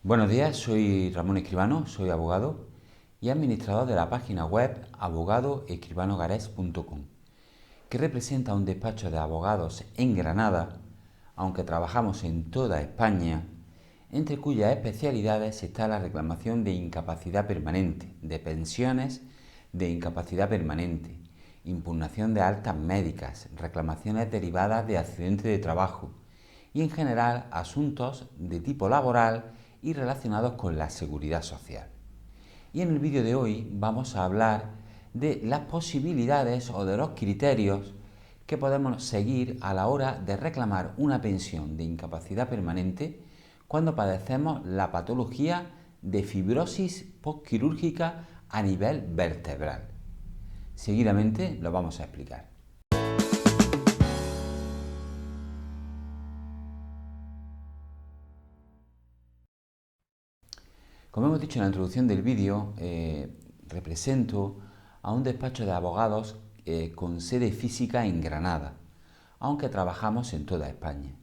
Buenos días, soy Ramón Escribano, soy abogado y administrador de la página web abogadoescribanogarés.com, que representa un despacho de abogados en Granada, aunque trabajamos en toda España, entre cuyas especialidades está la reclamación de incapacidad permanente, de pensiones de incapacidad permanente, impugnación de altas médicas, reclamaciones derivadas de accidentes de trabajo y en general asuntos de tipo laboral y relacionados con la seguridad social. Y en el vídeo de hoy vamos a hablar de las posibilidades o de los criterios que podemos seguir a la hora de reclamar una pensión de incapacidad permanente cuando padecemos la patología de fibrosis postquirúrgica a nivel vertebral. Seguidamente lo vamos a explicar. Como hemos dicho en la introducción del vídeo, represento a un despacho de abogados con sede física en Granada, aunque trabajamos en toda España,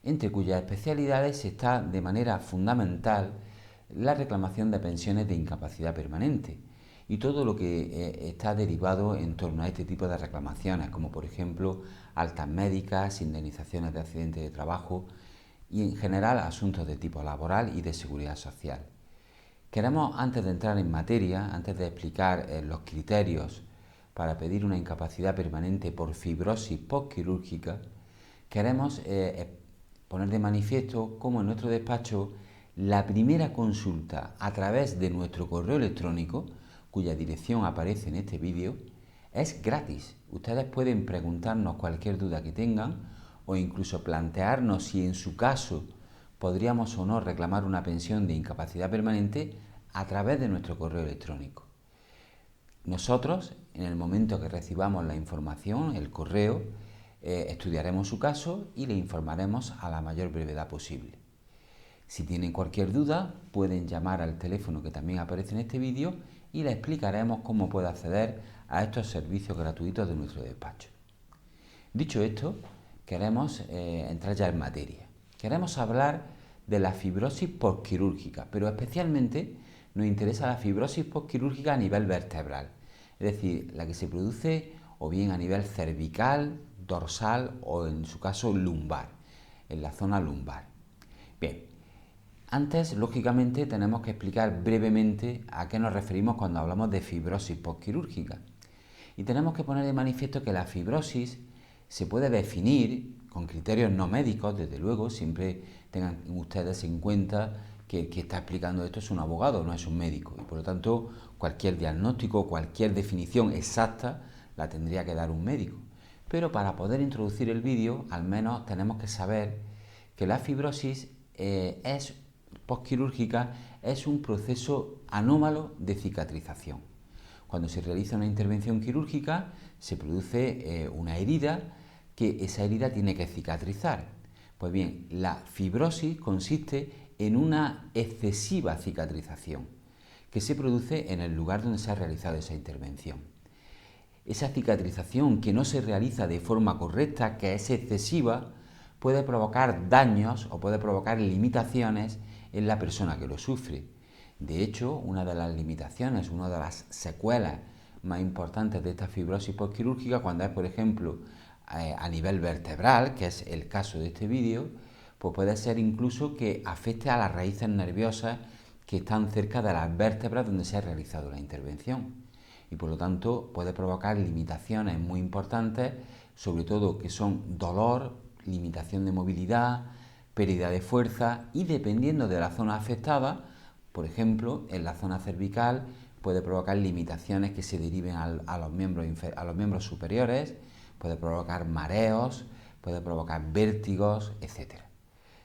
entre cuyas especialidades está de manera fundamental la reclamación de pensiones de incapacidad permanente y todo lo que está derivado en torno a este tipo de reclamaciones, como por ejemplo altas médicas, indemnizaciones de accidentes de trabajo y en general asuntos de tipo laboral y de seguridad social. Queremos, antes de entrar en materia, antes de explicar los criterios para pedir una incapacidad permanente por fibrosis postquirúrgica, queremos poner de manifiesto cómo en nuestro despacho la primera consulta a través de nuestro correo electrónico, cuya dirección aparece en este vídeo, es gratis. Ustedes pueden preguntarnos cualquier duda que tengan o incluso plantearnos si en su caso podríamos o no reclamar una pensión de incapacidad permanente a través de nuestro correo electrónico. Nosotros, en el momento que recibamos la información, el correo, estudiaremos su caso y le informaremos a la mayor brevedad posible. Si tienen cualquier duda, pueden llamar al teléfono que también aparece en este vídeo y le explicaremos cómo puede acceder a estos servicios gratuitos de nuestro despacho. Dicho esto, queremos entrar ya en materia. Queremos hablar de la fibrosis postquirúrgica, pero especialmente nos interesa la fibrosis postquirúrgica a nivel vertebral, es decir, la que se produce o bien a nivel cervical, dorsal o en su caso lumbar, en la zona lumbar. Bien, antes, lógicamente, tenemos que explicar brevemente a qué nos referimos cuando hablamos de fibrosis postquirúrgica. Y tenemos que poner de manifiesto que la fibrosis se puede definir con criterios no médicos, desde luego, siempre tengan ustedes en cuenta que el que está explicando esto es un abogado, no es un médico, y por lo tanto cualquier diagnóstico, cualquier definición exacta la tendría que dar un médico. Pero para poder introducir el vídeo, al menos tenemos que saber que la fibrosis postquirúrgica es un proceso anómalo de cicatrización. Cuando se realiza una intervención quirúrgica se produce una herida que esa herida tiene que cicatrizar. Pues bien, la fibrosis consiste en una excesiva cicatrización que se produce en el lugar donde se ha realizado esa intervención. Esa cicatrización que no se realiza de forma correcta, que es excesiva, puede provocar daños o puede provocar limitaciones en la persona que lo sufre. De hecho, una de las limitaciones, una de las secuelas más importantes de esta fibrosis postquirúrgica, cuando es, por ejemplo, a nivel vertebral, que es el caso de este vídeo, pues puede ser incluso que afecte a las raíces nerviosas que están cerca de las vértebras donde se ha realizado la intervención. Y por lo tanto puede provocar limitaciones muy importantes, sobre todo que son dolor, limitación de movilidad, pérdida de fuerza y dependiendo de la zona afectada, por ejemplo, en la zona cervical puede provocar limitaciones que se deriven a los miembros superiores, puede provocar mareos, puede provocar vértigos, etc.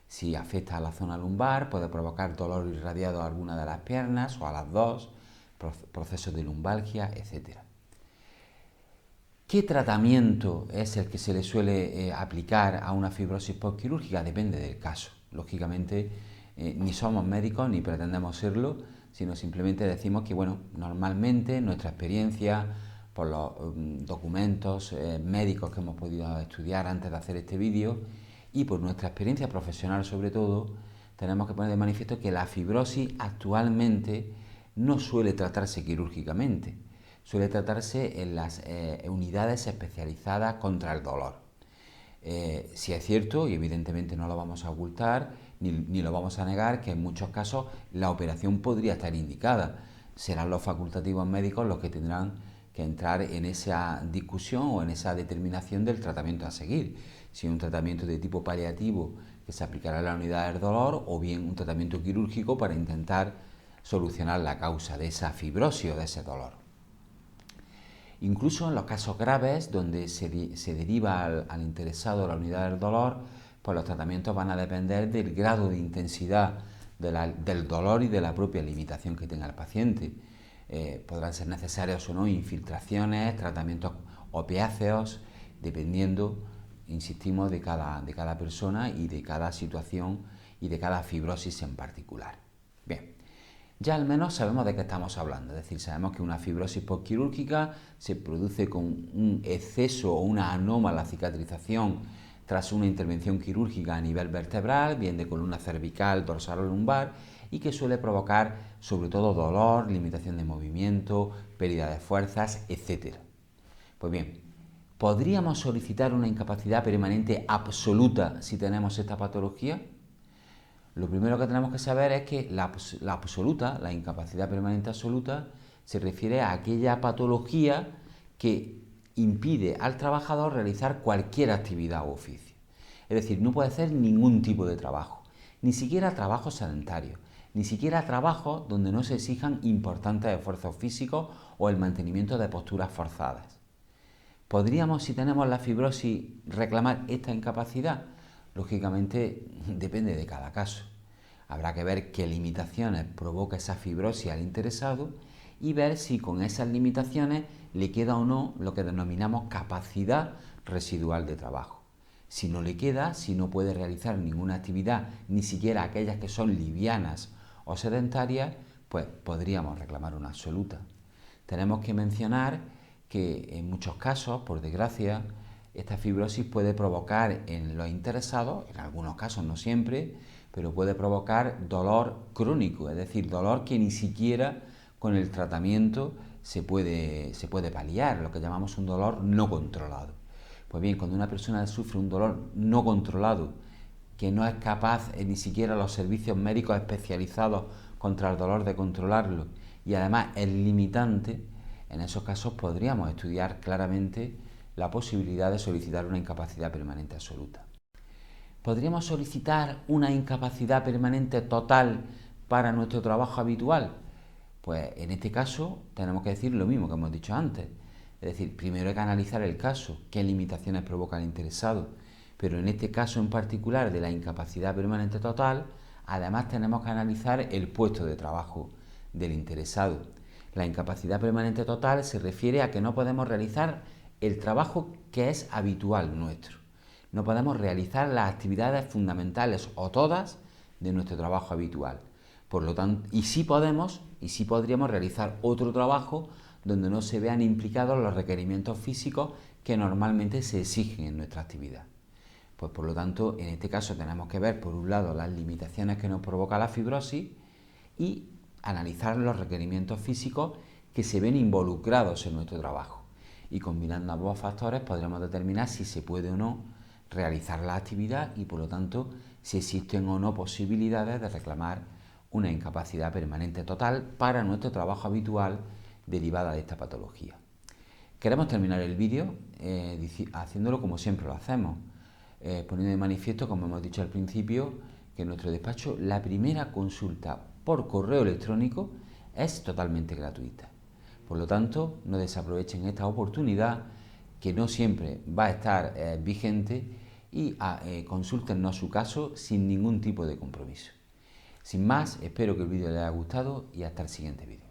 Si afecta a la zona lumbar, puede provocar dolor irradiado a alguna de las piernas o a las dos, procesos de lumbalgia, etc. ¿Qué tratamiento es el que se le suele aplicar a una fibrosis postquirúrgica? Depende del caso. Lógicamente, ni somos médicos ni pretendemos serlo, sino simplemente decimos que, bueno, normalmente nuestra experiencia, por los documentos médicos que hemos podido estudiar antes de hacer este vídeo y por nuestra experiencia profesional sobre todo, tenemos que poner de manifiesto que la fibrosis actualmente no suele tratarse quirúrgicamente, suele tratarse en las unidades especializadas contra el dolor. Si es cierto, y evidentemente no lo vamos a ocultar, ni lo vamos a negar, que en muchos casos la operación podría estar indicada. Serán los facultativos médicos los que tendrán que entrar en esa discusión o en esa determinación del tratamiento a seguir. Si es un tratamiento de tipo paliativo que se aplicará en la unidad del dolor, o bien un tratamiento quirúrgico para intentar solucionar la causa de esa fibrosis o de ese dolor. Incluso en los casos graves, donde se deriva al interesado la unidad del dolor, pues los tratamientos van a depender del grado de intensidad del dolor y de la propia limitación que tenga el paciente. Podrán ser necesarios o no infiltraciones, tratamientos opiáceos, dependiendo, insistimos, de cada persona y de cada situación y de cada fibrosis en particular. Bien. Ya al menos sabemos de qué estamos hablando, es decir, sabemos que una fibrosis postquirúrgica se produce con un exceso o una anómala cicatrización tras una intervención quirúrgica a nivel vertebral, bien de columna cervical, dorsal o lumbar, y que suele provocar sobre todo dolor, limitación de movimiento, pérdida de fuerzas, etc. Pues bien, ¿podríamos solicitar una incapacidad permanente absoluta si tenemos esta patología? Lo primero que tenemos que saber es que la incapacidad permanente absoluta, se refiere a aquella patología que impide al trabajador realizar cualquier actividad o oficio. Es decir, no puede hacer ningún tipo de trabajo, ni siquiera trabajo sedentario, ni siquiera trabajos donde no se exijan importantes esfuerzos físicos o el mantenimiento de posturas forzadas. ¿Podríamos, si tenemos la fibrosis, reclamar esta incapacidad? Lógicamente depende de cada caso. Habrá que ver qué limitaciones provoca esa fibrosis al interesado y ver si con esas limitaciones le queda o no lo que denominamos capacidad residual de trabajo. Si no le queda, si no puede realizar ninguna actividad, ni siquiera aquellas que son livianas o sedentarias, pues podríamos reclamar una absoluta. Tenemos que mencionar que en muchos casos, por desgracia, esta fibrosis puede provocar en los interesados, en algunos casos, no siempre, pero puede provocar dolor crónico, es decir, dolor que ni siquiera con el tratamiento se puede paliar, lo que llamamos un dolor no controlado. Pues bien, cuando una persona sufre un dolor no controlado, que no es capaz ni siquiera los servicios médicos especializados contra el dolor de controlarlo, y además es limitante, en esos casos podríamos estudiar claramente la posibilidad de solicitar una incapacidad permanente absoluta. ¿Podríamos solicitar una incapacidad permanente total para nuestro trabajo habitual? Pues en este caso tenemos que decir lo mismo que hemos dicho antes. Es decir, primero hay que analizar el caso, qué limitaciones provoca el interesado. Pero en este caso en particular de la incapacidad permanente total, además tenemos que analizar el puesto de trabajo del interesado. La incapacidad permanente total se refiere a que no podemos realizar el trabajo que es habitual nuestro. No podemos realizar las actividades fundamentales o todas de nuestro trabajo habitual. Por lo tanto, y sí podríamos realizar otro trabajo donde no se vean implicados los requerimientos físicos que normalmente se exigen en nuestra actividad. Pues por lo tanto, en este caso tenemos que ver, por un lado, las limitaciones que nos provoca la fibrosis y analizar los requerimientos físicos que se ven involucrados en nuestro trabajo. Y combinando ambos factores podremos determinar si se puede o no realizar la actividad y, por lo tanto, si existen o no posibilidades de reclamar una incapacidad permanente total para nuestro trabajo habitual derivada de esta patología. Queremos terminar el vídeo haciéndolo como siempre lo hacemos, poniendo de manifiesto, como hemos dicho al principio, que en nuestro despacho la primera consulta por correo electrónico es totalmente gratuita. Por lo tanto, no desaprovechen esta oportunidad, que no siempre va a estar vigente, y consúltenos su caso sin ningún tipo de compromiso. Sin más, espero que el vídeo les haya gustado y hasta el siguiente vídeo.